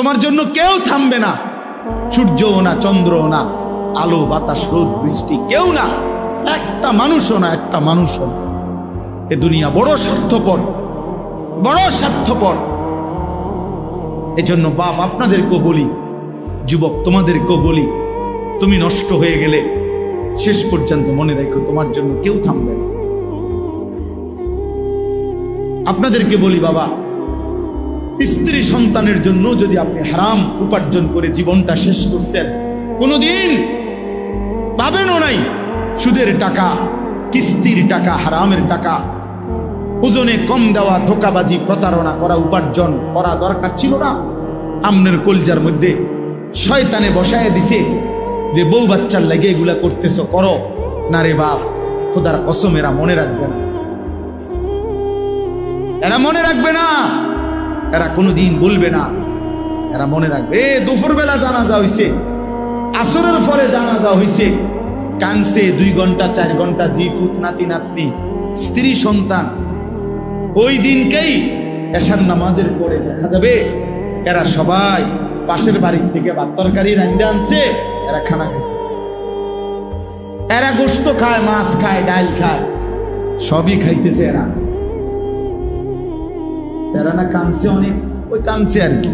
তোমার জন্য কেউ থামবে না, সূর্যও না, চন্দ্রও না, আলো বাতাস রোদ বৃষ্টি কেউ না, একটা মানুষও না, একটা মানুষও না। এ দুনিয়া বড় স্বার্থপর, বড় স্বার্থপর। এজন্য বাপ আপনাদেরকেও বলি, যুবক তোমাদেরকেও বলি, তুমি নষ্ট হয়ে গেলে শেষ পর্যন্ত মনে রাখো তোমার জন্য কেউ থামবে না। আপনাদেরকে বলি বাবা, স্ত্রী সন্তানের জন্য যদি আপনি হারাম উপার্জন করে জীবনটা শেষ করছেন, কোনোদিন পাবেনও নাই। সুদের টাকা, কিস্তির টাকা, হারামের টাকা, ওজনে কম দেওয়া, ধোকাবাজি, প্রতারণা করা উপার্জন করা দরকার ছিল না। আমনের কলজার মধ্যে শয়তানে বসায় দিছে যে বউ বাচ্চার লাগে এগুলা করতেছো, করো না রে বাপ, খোদার কসম এরা মনে রাখবে না, এরা মনে রাখবে না, এরা কোনোদিন বলবে না, এরা মনে রাখবে। দুপুর বেলা জানাজা হইছে, আসরের পরে জানাজা হইছে, কানছে 2 ঘন্টা 4 ঘন্টা, জি পুত নাতি নাতনি স্ত্রী সন্তান। ওই দিনকেই এশার নামাজের পরে দেখা যাবে এরা সবাই পাশের বাড়ির থেকে ভাত তরকারি রান্না আনছে, এরা খানা খাইতেছে, এরা গোশত খায়, মাছ খায়, ডাল খায়, সবই খাইতেছে। এরা না কাঁদছে অনেক, ওই কাঁদছে আর কি।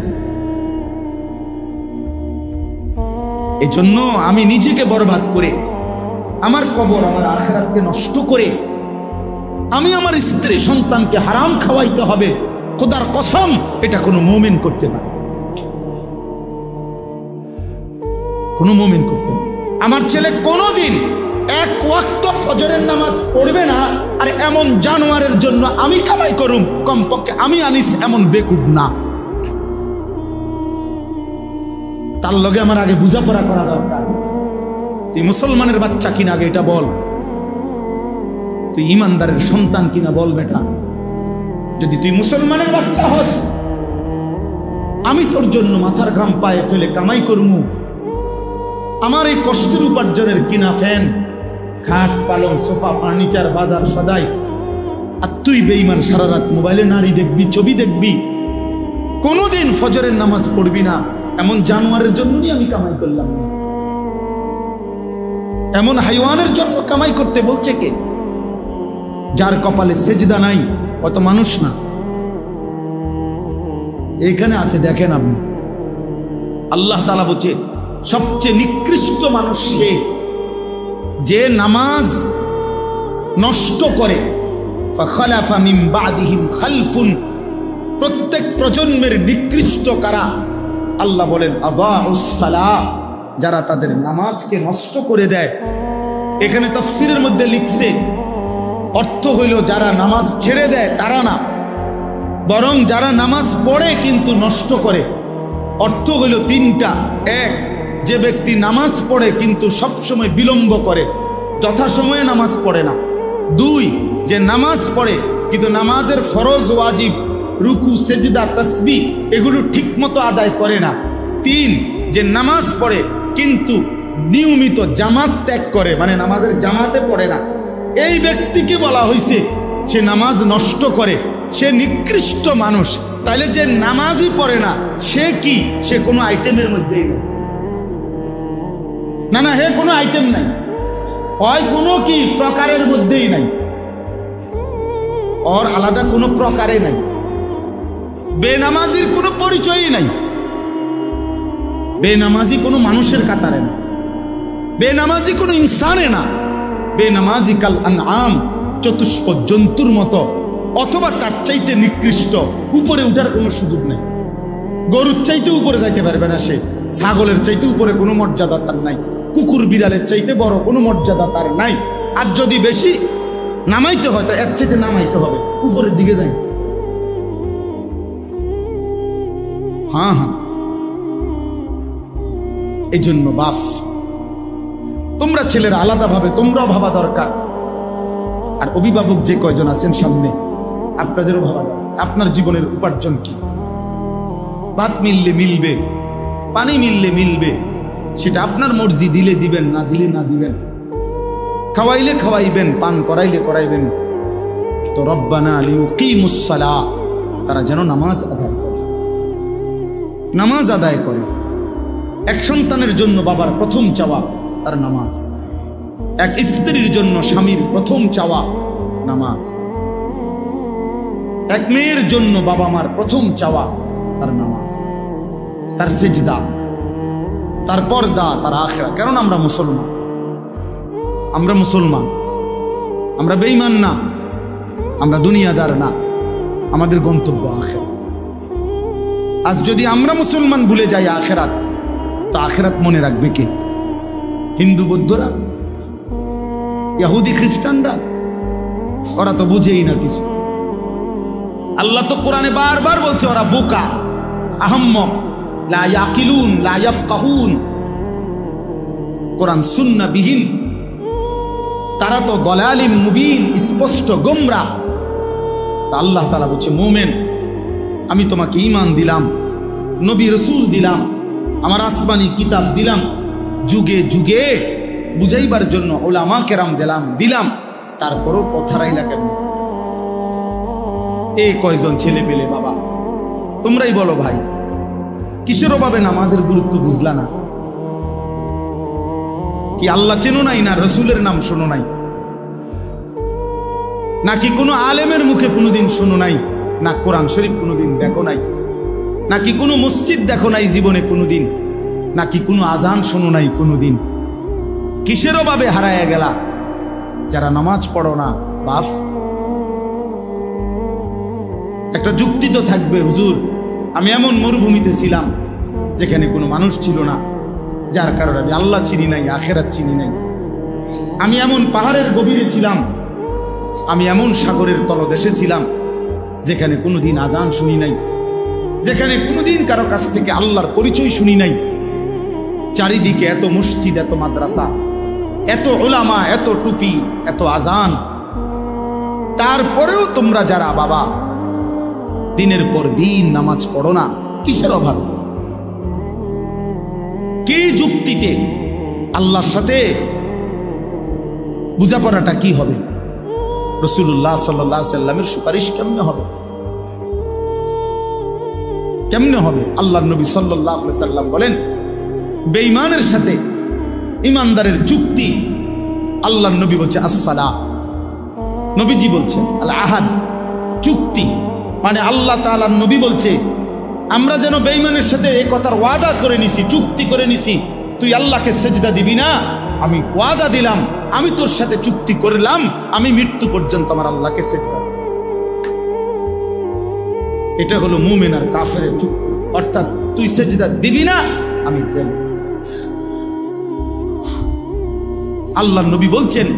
এই জন্য আমি নিজেকে বরবাদ করে, আমার কবর, আমার আখিরাতকে নষ্ট করে আমি আমার স্ত্রী সন্তানকে হারাম খাওয়াইতে হবে, খোদার কসম এটা কোনো মুমিন করতে পারে, কোনো মুমিন করতে পারে। আমার ছেলে কোনোদিন 1 ওয়াক্ত ফজরের নামাজ পড়বে না, আর এমন জানোয়ারের জন্য আমি কামাই করুম, কমপক্ষে আমি আনিস এমন বেকুব না। তার লগে আমার আগে বুঝাপড়া করা দরকার। তুই মুসলমানের বাচ্চা কিনা আগে এটা বল, তুই ইমানদারের সন্তান কিনা বল বেটা। যদি তুই মুসলমানের বাচ্চা হস, আমি তোর জন্য মাথার ঘাম পায়ে ফেলে কামাই করমু, আমার এই কষ্টের উপার্জনের কিনা ফ্যান, খাট, পালং, সোফা, ফার্নিচার, বাজার সদাই, আর তুই বেঈমান সারা রাত মোবাইলে নারী দেখবি, ছবি দেখবি, কোনোদিন ফজরের নামাজ পড়বি না। এমন জানোয়ারের জন্যই আমি কামাই করলাম, এমন হাইওয়ানের জন্য কামাই করতে বলছে কে? যার কপালে সেজদা নাই অত মানুষ না। এখানে আছে, দেখেন আপনি, আল্লাহ তাআলা বলছে সবচেয়ে নিকৃষ্ট মানুষ সে যে নামাজ নষ্ট করে। ফাখালাফা মিন বাদিহিম খালফুন, প্রত্যেক প্রজন্মের নিকৃষ্ট কারা? আল্লাহ বলেন আদাউস সালাহ, যারা তাদের নামাজকে নষ্ট করে দেয়। এখানে তাফসীরের মধ্যে লিখছে, অর্থ হইল যারা নামাজ ছেড়ে দেয় তারা না, বরং যারা নামাজ পড়ে কিন্তু নষ্ট করে। অর্থ হইল 3টা। 1, যে ব্যক্তি নামাজ পড়ে কিন্তু সবসময় বিলম্ব করে, যথাসময়ে নামাজ পড়ে না। 2, যে নামাজ পড়ে কিন্তু নামাজের ফরজ ওয়াজিব, রুকু, সেজদা, তাসবিহ এগুলো ঠিক মতো আদায় করে না। 3, যে নামাজ পড়ে কিন্তু নিয়মিত জামাত ত্যাগ করে, মানে নামাজের জামাতে পড়ে না। এই ব্যক্তিকে বলা হয়েছে সে নামাজ নষ্ট করে, সে নিকৃষ্ট মানুষ। তাইলে যে নামাজই পড়ে না সে কি? সে কোনো আইটেমের মধ্যেই নেই। না না, হে কোনো আইটেম নাই, হয় কোনো কি প্রকারের মধ্যেই নাই, ওর আলাদা কোনো প্রকারে নাই। বেনামাজির কোনো পরিচয়ই নাই, বেনামাজি কোনো মানুষের কাতারে না, বেনামাজি কোনো ইনসানে না। বেনামাজি কাল আনআম, চতুষ্প জন্তুর মতো, অথবা তার চাইতে নিকৃষ্ট। উপরে উঠার কোনো সুযোগ নেই, গরুর চাইতে উপরে যাইতে পারবে না সে, ছাগলের চাইতে উপরে কোনো মর্যাদা তার নাই, কুকুর বিড়ালের চাইতে বড় কোনো মর্যাদা তার নাই। আর যদি বেশি নামাইতে হয় তা এর চাইতে নামাইতে হবে, উপরের দিকে যাই। হ্যাঁ হ্যাঁ, এই জন্য বাপ তোমরা ছেলেরা আলাদাভাবে তোমরাও ভাবা দরকার। আর অভিভাবক যে কয়জন আছেন সামনে, আপনাদেরও ভাবা দরকার আপনার জীবনের উপার্জন কি। ভাত মিললে মিলবে, পানি মিললে মিলবে, সেটা আপনার মর্জি, দিলে দিবেন, না দিলে না দিবেন, খাওয়াইলে খাওয়াইবেন, পান করাইলে করাইবেন। তো রব্বানা লিউকিমুস সালাহ, তারা যেন নামাজ আদায় করে। নামাজ আদায় করে। এক সন্তানের জন্য বাবার প্রথম চাওয়া তার নামাজ, এক স্ত্রীর জন্য স্বামীর প্রথম চাওয়া নামাজ, এক মেয়ের জন্য বাবা মার প্রথম চাওয়া তার নামাজ, তার সিজদা, তার পর্দা, তার আখিরাত। কারণ আমরা মুসলমান, আমরা বেঈমান না, আমরা দুনিয়াদার না, আমাদের গন্তব্য আখিরাত। আজ যদি আমরা মুসলমান ভুলে যাই আখিরাত, তো আখিরাত মনে রাখবে কে? হিন্দু বৌদ্ধরা, ইহুদি খ্রিস্টানরা? ওরা তো বুঝেই না কিছু। আল্লাহ তো কোরআনে বারবার বলছে ওরা বোকা, আহম্মক, লা ইয়াকিলুন, লা ইয়াফকাহুন। কোরআন সুন্নাহ বিহীন, তারা তো দলালিম মুবিন, স্পষ্ট গোমরাহ। আল্লাহ তাআলা বলছে, মুমিন, আমি তোমাকে ঈমান দিলাম, নবী রাসূল দিলাম, আমার আসমানি কিতাব দিলাম, যুগে যুগে বুঝাইবার জন্য উলামা কেরাম দিলাম, তারপরও কথা রাইলা কেন? এই কয়জন ছেলে পেলে বাবা, তোমরাই বলো ভাই, কিসের অভাবে নামাজের গুরুত্ব বুঝলা না? কি আল্লাহ চেনো নাই, না রসুলের নাম শোনো নাই, নাকি কোনো আলেমের মুখে কোনোদিন শোনো নাই, না কোরআন শরীফ কোনোদিন দেখো নাই, নাকি কোনো মসজিদ দেখো নাই জীবনে কোনোদিন, নাকি কোনো আজান শোনো নাই কোনোদিন? কিসের অভাবে হারায়া গেলা যারা নামাজ পড়ো না? বাপ, একটা যুক্তি তো থাকবে, হুজুর আমি এমন মরুভূমিতে ছিলাম যেখানে কোনো মানুষ ছিল না, যার কারণে আমি আল্লাহ চিনি নাই, আখিরাত চিনি নাই। আমি এমন পাহাড়ের গভীরে ছিলাম, আমি এমন সাগরের তলদেশে ছিলাম যেখানে কোনোদিন আজান শুনি নাই, যেখানে কোনোদিন কারো কাছ থেকে আল্লাহর পরিচয় শুনি নাই। চারিদিকে এত মসজিদ, এত মাদ্রাসা, এত উলামা, এত টুপি, এত আজান, তারপরেও তোমরা যারা বাবা দিনের পর দিন নামাজ পড়ো না, কিসের অভাব? কি যুক্তিতে আল্লাহর সাথে বোঝাপড়াটা কি হবে? রাসূলুল্লাহ সাল্লাল্লাহু আলাইহি সাল্লামের সুপারিশ কেমনে হবে? কেমনে হবে? আল্লাহর নবী সাল্লাল্লাহু আলাইহি সাল্লাম বলেন, বেঈমানের সাথে ইমানদারের চুক্তি, আল্লাহর নবী বলছে আসসালাহ, নবীজি বলছেন আল আহাদ, চুক্তি। মানে আল্লাহ তাআলার নবী বলছে, আমরা যেন বেঈমানের সাথে এই কথার ওয়াদা করে নিছি, চুক্তি করে নিছি, তুই আল্লাহকে সেজদা দিবি না, আমি ওয়াদা দিলাম, আমি তোর সাথে চুক্তি করলাম, আমি মৃত্যু পর্যন্ত আমার আল্লাহকে সেজদা। এটা হলো মুমিন আর কাফেরের চুক্তি। অর্থাৎ তুই সেজদা দিবি না, আমি দেব। আল্লাহর নবী বলছেন,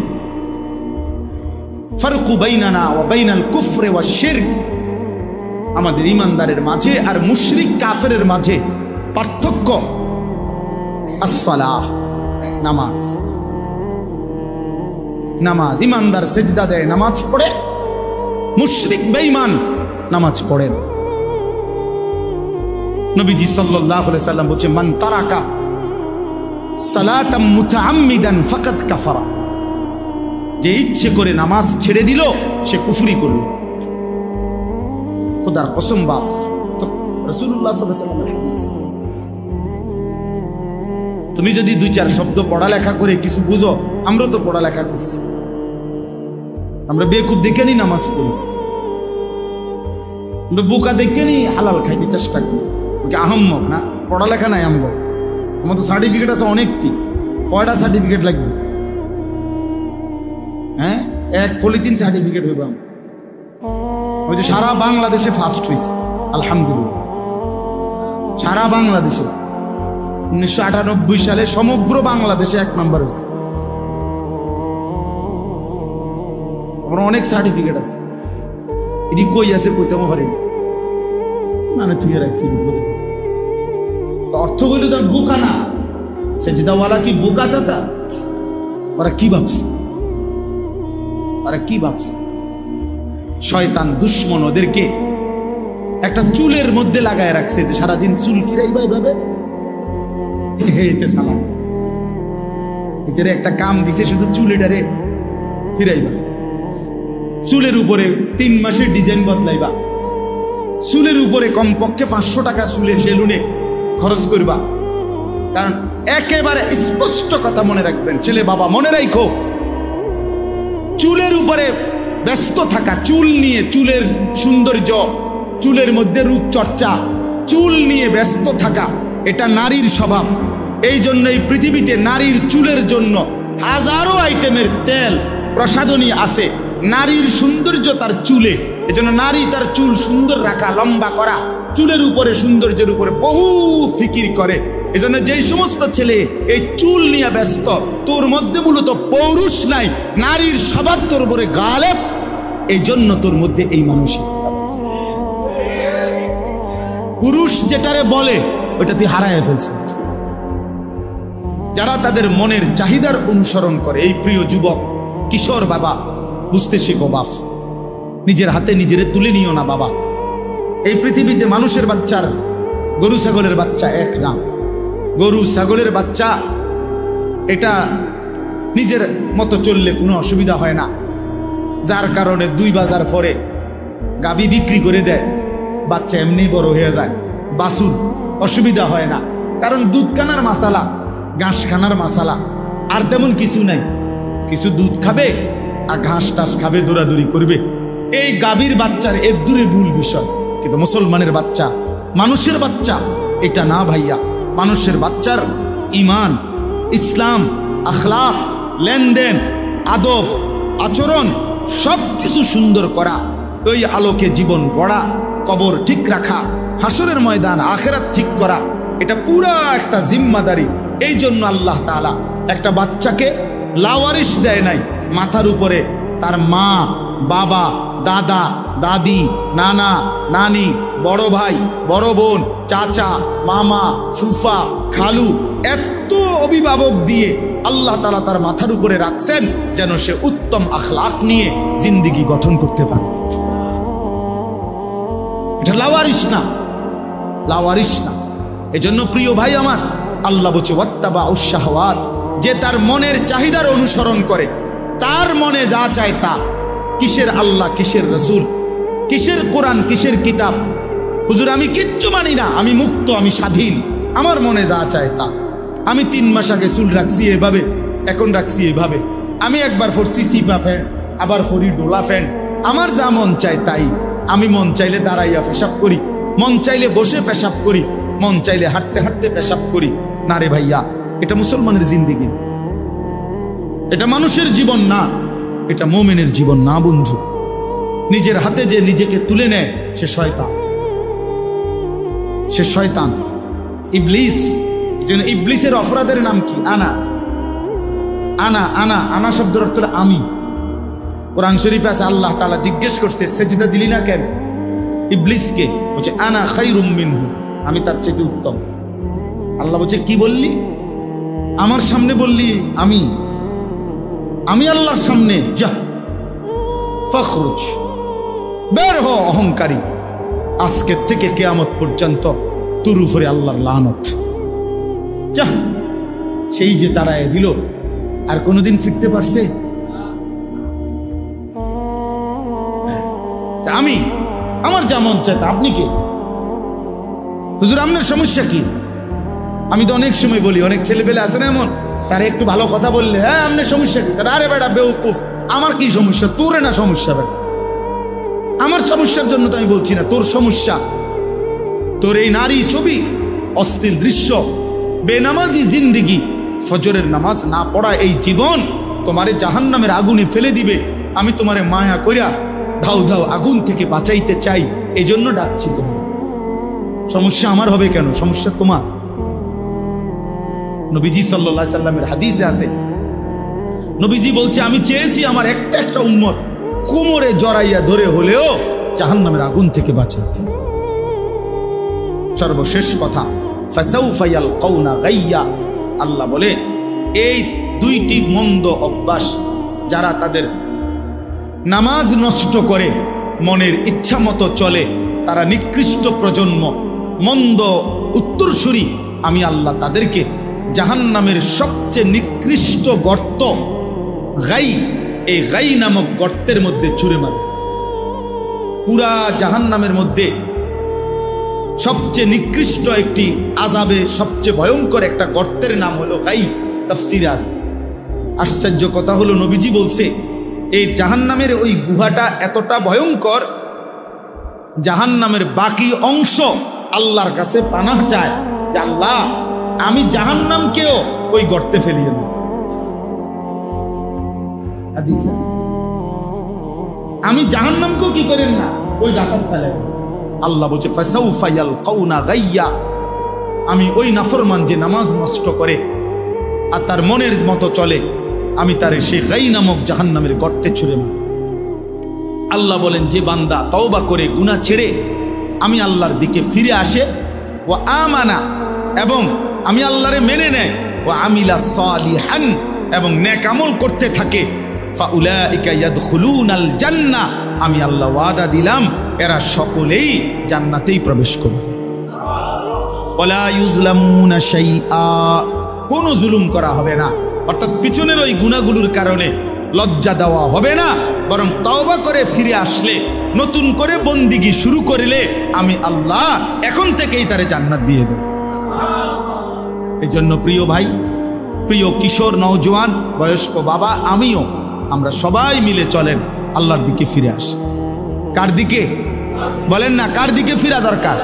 ফারকু বাইনানা ওয়া বাইনাল কুফরি ওয়াশ শিরক, আমাদের ইমানদারের মাঝে আর মুশরিক কাফেরের মাঝে পার্থক্য আসসালাহ, নামাজ। নামাজ, ইমানদার সেজদা দেয়, নামাজ পড়ে, মুশরিক বেঈমান নামাজ পড়েন। নবীজি সাল্লাল্লাহু আলাইহি সাল্লাম বলেছেন, মান তারাকা সালাতাম মুতাআম্মিদান ফাকাদ কাফারা, যে ইচ্ছে করে নামাজ ছেড়ে দিল সে কুফরি করল। খোদার কসম বাপ, তো রাসূলুল্লাহ সাল্লাল্লাহু আলাইহি সাল্লামের হাদিস। তুমি যদি দুই চার শব্দ পড়ালেখা করে কিছু বুঝো, আমরা তো পড়ালেখা করছি, আমরা বেকুব দেখে নি নামাজ পড়ি, আমরা বোকা দেখে নি হালাল খাইতে চেষ্টা করি। আহম্মক না, পড়ালেখা নাই আমগো, আমার তো সার্টিফিকেট আছে অনেকটি। কয়টা সার্টিফিকেট লাগবে? হ্যাঁ, এক পলিথিন সার্টিফিকেট হইব। ওই যে সারা বাংলাদেশে ফার্স্ট হয়েছে আলহামদুলিল্লাহ, সারা বাংলাদেশে 1998 সালে সমগ্র বাংলাদেশে 1 নম্বর হয়েছে। আমার অনেক সার্টিফিকেট আছে, এটি কই আছে কইতেও পারি না, তুই রাখছি। অর্থ হইল তো বোকা না, সেজদাওয়ালা কি বোকা চাচা? ওরা কি ভাবছে, ওরা কি ভাবছে? শয়তান দুশ্মন ওদেরকে একটা চুলের মধ্যে লাগায় রাখছে, যে সারাদিন চুল ফিরাইবা এভাবে, এতে সালাম, এদের একটা কাম দিছে, শুধু চুল এটারে ফিরাইবা, চুলের উপরে 3 মাসের ডিজাইন বদলাইবা, চুলের উপরে কমপক্ষে 500 টাকা চুলের সেলুনে খরচ করবা। কারণ একেবারে স্পষ্ট কথা মনে রাখবেন, ছেলে বাবা মনে রাখো, চুলের উপরে ব্যস্ত থাকা, চুল নিয়ে, চুলের সৌন্দর্য, চুলের মধ্যে রূপচর্চা, চুল নিয়ে ব্যস্ত থাকা, এটা নারীর স্বভাব। এই জন্য এই পৃথিবীতে নারীর চুলের জন্য হাজারো আইটেমের তেল প্রসাধনী আছে। নারীর সৌন্দর্য তার চুলে, এজন্য নারী তার চুল সুন্দর রাখা, লম্বা করা, চুলের উপরে, সৌন্দর্যের উপরে বহু ফিকির করে। এজন্য যেই সমস্ত ছেলে এই চুল নিয়ে ব্যস্ত, তোর মধ্যে মূলত পৌরুষ নাই, নারীর স্বভাব তোর উপরে গালেব, এই জন্য তোর মধ্যে এই মানসিকতা। পুরুষ যেটারে বলে ওটা তুই হারায় ফেলছে। যারা তাদের মনের চাহিদার অনুসরণ করে, এই প্রিয় যুবক কিশোর বাবা, বুঝতে শেখো বাপ, নিজের হাতে নিজেরে তুলে নিও না বাবা। এই পৃথিবীতে মানুষের বাচ্চার গরু ছাগলের বাচ্চা এক না। গরু ছাগলের বাচ্চা এটা নিজের মতো চললে কোনো অসুবিধা হয় না, যার কারণে 2 বাজার পরে গাবি বিক্রি করে দেয়, বাচ্চা এমনি বড় হয়ে যায়। বাছুর অসুবিধা হয় না, কারণ দুধ খানার মাসালা, ঘাস খানার মাসালা, আর তেমন কিছু নাই। কিছু দুধ খাবে আর ঘাস টাস খাবে, দৌড়াদৌড়ি করবে। এই গাভীর বাচ্চার এর দূরে মূল বিষয়। কিন্তু মুসলমানের বাচ্চা, মানুষের বাচ্চা এটা না ভাইয়া। মানুষের বাচ্চার ইমান, ইসলাম, আখলাক, লেনদেন, আদব, আচরণ সব কিছু সুন্দর করা, ওই আলোকে জীবন গড়া, কবর ঠিক রাখা, হাসরের ময়দান আখেরাত ঠিক করা, এটা পুরা একটা জিম্মাদারি। এই জন্য আল্লাহ তাআলা একটা বাচ্চাকে লাওয়ারিশ দেয় নাই। মাথার উপরে তার মা, বাবা, দাদা, দাদি, নানা, নানি, বড় ভাই, বড় বোন, চাচা, মামা, ফুফা, খালু, এত অভিভাবক দিয়ে আল্লাহ তাআলা তার মাথার উপরে রাখছেন যেন সে উত্তম আখলাক নিয়ে জিন্দেগি গঠন করতে পারে। এটা লাওয়ারিশ না, লাওয়ারিশ না। এজন্য প্রিয় ভাই আমার, আল্লাহ বলছে ওয়াত্তাবাউশ শাহওয়াত, যে তার মনের চাহিদার অনুসরণ করে, তার মনে যা চায় তা। কিসের আল্লাহ, কিসের রসুল, কিসের কোরআন, কিসের কিতাব? হুজুর আমি কিচ্ছু মানি না, আমি মুক্ত, আমি স্বাধীন, আমার মনে যা চায় তা। আমি 3 মাস আগে চুল রাখছি এভাবে, এখন রাখছি এভাবে। আমি একবার পরছি সিপা ফ্যান, আবার পরি ডোলা ফ্যান, আমার যা মন চায় তাই। আমি মন চাইলে দাঁড়াইয়া পেশাব করি, মন চাইলে বসে পেশাব করি, মন চাইলে হাঁটতে হাঁটতে পেশাব করি। না রে ভাইয়া, এটা মুসলমানের জিন্দেগি, এটা মানুষের জীবন না, এটা মুমিনের জীবন না বন্ধু। নিজের হাতে যে নিজেকে তুলে নেয় সে শয়তান, সে শয়তান, ইবলিস। যেন ইবলিসের অপরাধের নাম কি? আনা আনা আনা আনা শব্দের অর্থ হলো আমি। কোরআন শরীফে আছে আল্লাহ তাআলা জিজ্ঞেস করছে সেজদা দিলি না কেন ইবলিসকে? বলছে আনা খায়রুম মিনহু, আমি তার চেয়ে উত্তম। আল্লাহ বলছে কি বললি? আমার সামনে বললি আমি, আমি আল্লাহর সামনে, যা ফখরুজ, বের হ অহংকারী, আজকের থেকে কিয়ামত পর্যন্ত তোর উপরে আল্লাহর লানত, যা। সেই যে তাড়ায় দিল, আর কোনোদিন ফিরতে পারছে? আমি, আমার যা মন চায় তা। আপনি কে? হুজুর আপনার সমস্যা কি? আমি তো অনেক সময় বলি, অনেক ছেলেপেলে আছে না এমন, তারা একটু ভালো কথা বললে হ্যাঁ আপনার সমস্যা কি? তারা আরে বেটা বেউকুফ, আমার কি সমস্যা? তোরে না সমস্যা বেটা, আমার সমস্যার জন্য তো আমি বলছি না, তোর সমস্যা। তোর এই নারী ছবি, অশ্লীল দৃশ্য, বেনামাজি জিন্দেগি, ফজরের নামাজ না পড়া এই জীবন তোমারে জাহান্নামের আগুনে ফেলে দিবে। আমি তোমারে মায়া কইরা ধাউ ধাউ আগুন থেকে বাঁচাইতে চাই, এই জন্য ডাকছি। তোমার সমস্যা আমার হবে কেন? সমস্যা তোমার। নবীজি সাল্লাল্লাহু আলাইহি সাল্লামের হাদিসে আছে, নবীজি বলছে আমি চেয়েছি আমার একটা একটা উম্মত কোমরে জড়াইয়া ধরে হলেও জাহান্নামের আগুন থেকে বাঁচাইতে। সর্বশেষ কথা, ফাসাউফা ইয়ালকাউনা গাইয়া, আল্লাহ বলে এই 2টি মন্দ অভ্যাস যারা তাদের নামাজ নষ্ট করে, মনের ইচ্ছা মতো চলে, তারা নিকৃষ্ট প্রজন্ম, মন্দ উত্তরসূরি। আমি আল্লাহ তাদেরকে জাহান্নামের সবচেয়ে নিকৃষ্ট গর্ত গাই, এই গাই নামক গর্তের মধ্যে ছুঁড়ে মারে। পুরা জাহান্নামের মধ্যে সবচেয়ে নিকৃষ্ট একটি আযাবে, সবচেয়ে ভয়ঙ্কর একটা গর্তের নাম হলো গাই। তাফসীরে আছে। আশ্চর্য কথা হলো, নবীজি বলছে এই জাহান্নামের ওই গুহাটা এতটা ভয়ঙ্কর, জাহান্নামের বাকি অংশ আল্লাহর কাছে পানাহ চায় যে আল্লাহ, আমি জাহান্নামকেও ওই গর্তে ফেলিয়ে দেব। আমি জাহান্নামকেও কি করেন না, ওই গাতাত ফেলে। আল্লাহ বলছে ফাসাউফা ইয়ালকাউনা গাইয়া, আমি ওই নাফরমান যে নামাজ নষ্ট করে আর তার মনের মতো চলে, আমি তার সেই গাই নামক জাহান্নামের গর্তে ছুঁড়ে মারি। আল্লাহ বলেন যে বান্দা তওবা করে গুনাহ ছেড়ে আমি আল্লাহর দিকে ফিরে আসে, ও আমানা, এবং আমি আল্লাহরে মেনে নেয়, ও আমিলা সালিহান, এবং নেক আমল করতে থাকে, ফাউলাইকা ইয়াদখুলুনাল জান্নাহ, আমি আল্লাহ ওয়াদা দিলাম এরা সকলেই জান্নাতেই প্রবেশ করবে। ওয়ালা ইউজলামুনা শাইআ, কোনো জুলুম করা হবে না। অর্থাৎ পিছনের ওই গুনাহগুলোর কারণে লজ্জা দেওয়া হবে না, বরং তওবা করে ফিরে আসলে, নতুন করে বন্দিগি শুরু করলে আমি আল্লাহ এখন থেকেই তারে জান্নাত দিয়ে দেব। এই জন্য প্রিয় ভাই, প্রিয় কিশোর, নওজোয়ান, বয়স্ক বাবা, আমিও, আমরা সবাই মিলে চলেন আল্লাহর দিকে ফিরে আসি। কার দিকে বলেন না, কার দিকে ফিরা দরকার?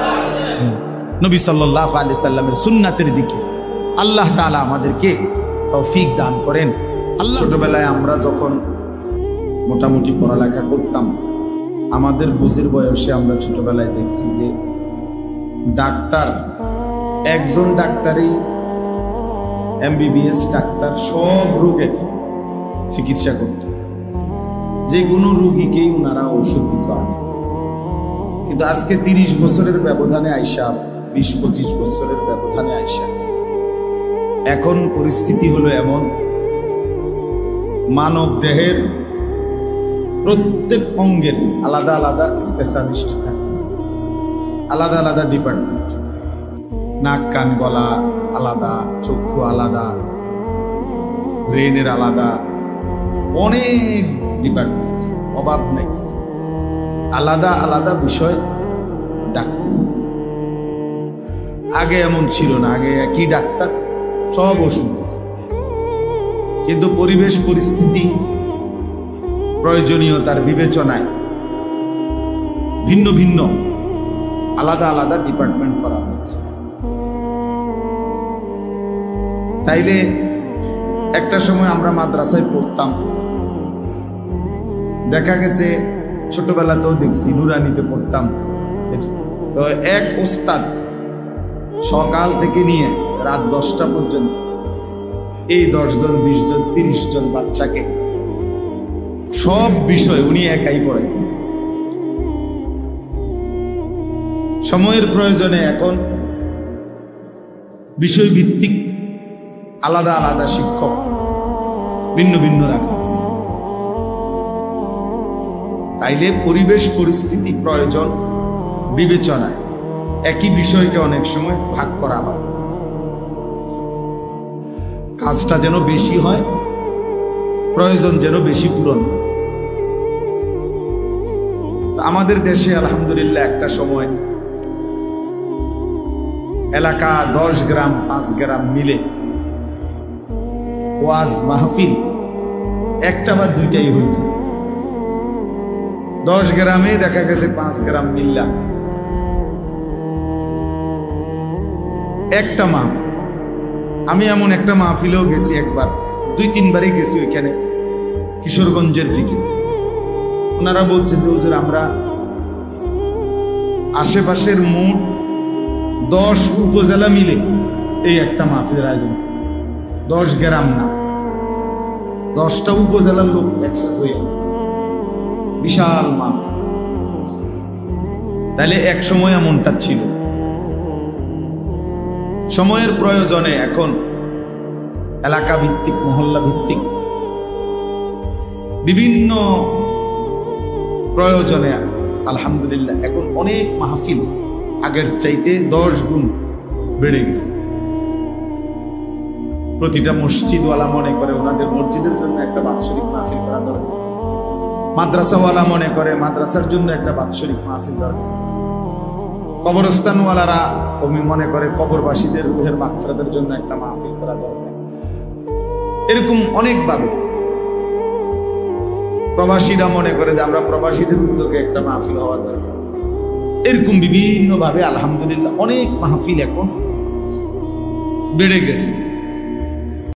নবী সাল্লাল্লাহু আলাইহি সাল্লামের সুন্নাতের দিকে। আল্লাহ তাআলা আমাদেরকে তৌফিক দান করেন। আল্লাহ, ছোটবেলায় আমরা যখন মোটামুটি পড়ালেখা করতাম, আমাদের বুঝের বয়সে আমরা ছোটবেলায় দেখছি যে ডাক্তার, একজন ডাক্তারই এমবিবিএস ডাক্তার সব রোগের চিকিৎসা করত। যে কোনো রোগীকেই ওনারা ওষুধ দিত আগে। কিন্তু আজকে 30 বছরের ব্যবধানে আইসা, 20-25 বছরের ব্যবধানে আইসা, এখন পরিস্থিতি হলো এমন, মানব দেহের প্রত্যেক অঙ্গের আলাদা আলাদা স্পেশালিস্ট থাকে, আলাদা আলাদা ডিপার্টমেন্ট। নাক কান গলা আলাদা, চক্ষু আলাদা, ব্রেনের আলাদা, অনেক ডিপার্টমেন্ট, অভাব নেই। আলাদা আলাদা বিষয় ডাক্তার। আগে এমন ছিল না, আগে একই ডাক্তার সব ওষুধ। কিন্তু পরিবেশ পরিস্থিতি, প্রয়োজনীয়তার বিবেচনায় ভিন্ন ভিন্ন আলাদা আলাদা ডিপার্টমেন্ট করা হয়েছে। তাইলে একটা সময় আমরা মাদ্রাসায় পড়তাম, দেখা গেছে ছোটবেলাতেও দেখছি, নুরানিতে পড়তাম, তো এক ওস্তাদ সকাল থেকে নিয়ে রাত 10টা পর্যন্ত এই 10 জন, 20 জন, 30 জন বাচ্চাকে সব বিষয় উনি একাই পড়াইতেন। সময়ের প্রয়োজনে এখন বিষয় ভিত্তিক আলাদা আলাদা শিক্ষক ভিন্ন ভিন্ন রাখা আছে। তাইলে পরিবেশ পরিস্থিতি, প্রয়োজন বিবেচনায় একই বিষয়কে অনেক সময় ভাগ করা হয়, কাজটা যেন বেশি হয়, প্রয়োজন যেন বেশি পূরণ। আমাদের দেশে আলহামদুলিল্লাহ একটা সময় এলাকা 10 গ্রাম 5 গ্রাম মিলে ওয়াজ মাহফিল একটা বা দুইটাই হইত। 10 গ্রামে দেখা গেছে 5 গ্রাম মিল্লা একটা মাহফিল। আমি এমন একটা মাহফিলেও গেছি, একবার 2-3 বারই গেছি ওইখানে, কিশোরগঞ্জের দিকে। ওনারা বলছে যে হুজুর, আমরা আশেপাশের মোট 10 উপজেলা মিলে এই একটা মাহফিলের আয়োজন, 10 গ্রাম না, 10টা উপজেলার লোক একসাথে হয়ে বিশাল মাহফিল। তাহলে এক সময় এমনটা ছিল। সময়ের প্রয়োজনে এখন এলাকা ভিত্তিক, মহল্লা ভিত্তিক বিভিন্ন প্রয়োজনে আলহামদুলিল্লাহ এখন অনেক মাহফিল আগের চাইতে 10 গুণ বেড়ে গেছে। প্রতিটা মসজিদওয়ালা মনে করে ওনাদের মসজিদের জন্য একটা বাৎসরিক মাহফিল করা দরকার, মাদ্রাসাওয়ালা মনে করে মাদ্রাসার জন্য একটা বাৎসরিক মাহফিল দরকার। কবরস্থানওয়ালারা আমি মনে করে কবরবাসীদের রুহের মাগফিরাতের জন্য একটা মাহফিল করা দরকার। এরকম অনেকভাবে প্রবাসীরা মনে করে যে আমরা প্রবাসীদের উদ্যোগে একটা মাহফিল হওয়া দরকার। এরকম বিভিন্ন ভাবে আলহামদুলিল্লাহ অনেক মাহফিল এখন বেড়ে গেছে।